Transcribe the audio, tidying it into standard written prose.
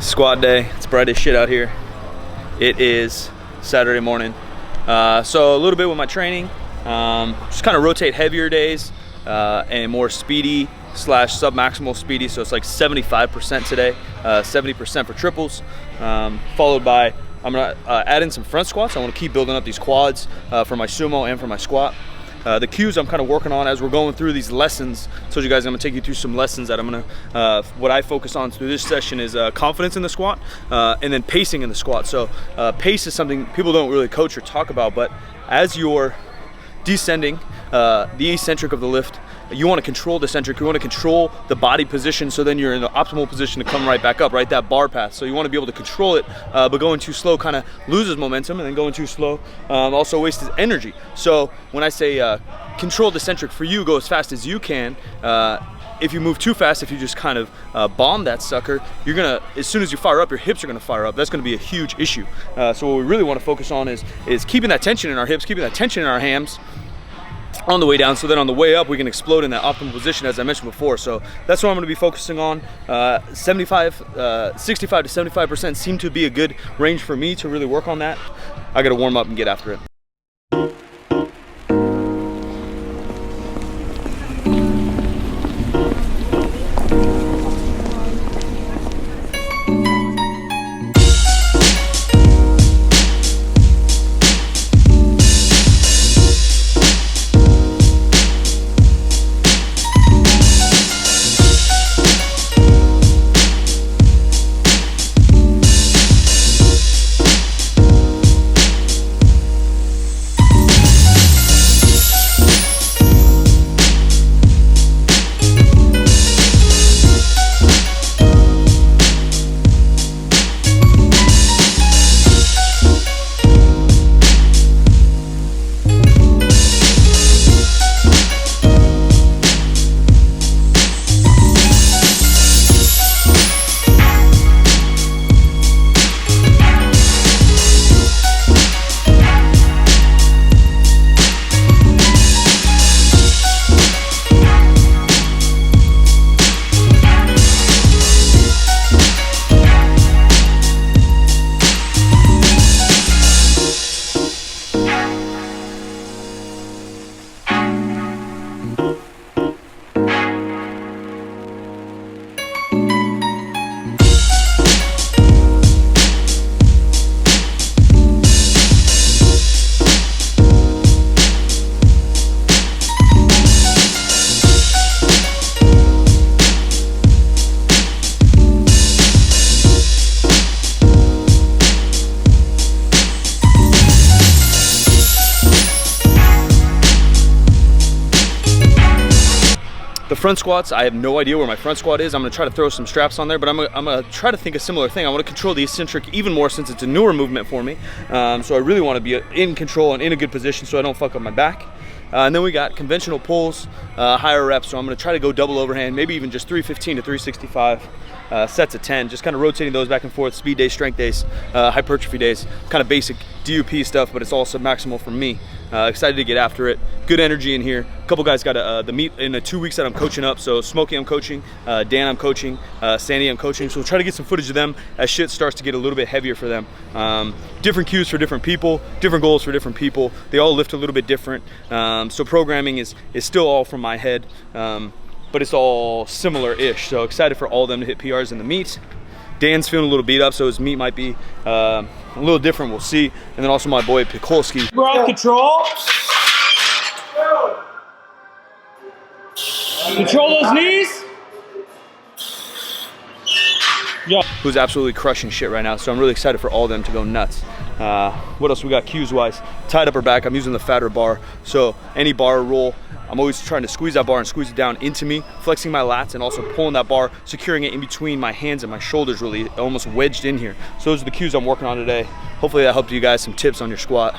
Squat day. It's bright as shit out here. It is Saturday morning. So a little bit with my training, just kind of rotate heavier days and more speedy / sub-maximal speedy. So it's like 75% today, 70% for triples, followed by I'm gonna add in some front squats. I want to keep building up these quads for my sumo and for my squat. The cues I'm kind of working on as we're going through these lessons. I told you guys I'm gonna take you through some lessons that I'm gonna, what I focus on through this session is confidence in the squat and then pacing in the squat. So pace is something people don't really coach or talk about, but as you're descending the eccentric of the lift, you want to control the eccentric, you want to control the body position, so then you're in the optimal position to come right back up, right? That bar path. So you want to be able to control it, but going too slow kind of loses momentum, and then going too slow also wastes energy. So when I say control the eccentric, for you, go as fast as you can. If you move too fast, if you just kind of bomb that sucker, you're gonna, as soon as you fire up, your hips are gonna fire up. That's gonna be a huge issue. So what we really want to focus on is keeping that tension in our hips, keeping that tension in our hams on the way down, so then on the way up we can explode in that optimal position, as I mentioned before. So that's what I'm going to be focusing on. 65 to 75% seem to be a good range for me to really work on that. I got to warm up and get after it. The front squats, I have no idea where my front squat is. I'm gonna try to throw some straps on there, but I'm gonna try to think a similar thing. I wanna control the eccentric even more since it's a newer movement for me. So I really wanna be in control and in a good position so I don't fuck up my back. And then we got conventional pulls, higher reps. So I'm gonna try to go double overhand, maybe even just 315 to 365. Sets of 10, just kind of rotating those back and forth, speed days, strength days, hypertrophy days, kind of basic DUP stuff, but it's all sub-maximal for me. Excited to get after it. Good energy in here. A couple guys got the meet in the 2 weeks that I'm coaching up. So Smokey I'm coaching, Dan I'm coaching, Sandy I'm coaching. So we'll try to get some footage of them as shit starts to get a little bit heavier for them. Different cues for different people, different goals for different people. They all lift a little bit different. So programming is still all from my head. But it's all similar-ish. So excited for all of them to hit PRs in the meet. Dan's feeling a little beat up, so his meet might be a little different, we'll see. And then also my boy Pikolski. We're on control. Control those knees. Yeah. Who's absolutely crushing shit right now, so I'm really excited for all of them to go nuts. What else we got cues wise? Tied upper back, I'm using the fatter bar, so any bar roll, I'm always trying to squeeze that bar and squeeze it down into me, flexing my lats and also pulling that bar, securing it in between my hands and my shoulders, really almost wedged in here. So those are the cues I'm working on today. Hopefully that helped you guys some tips on your squat.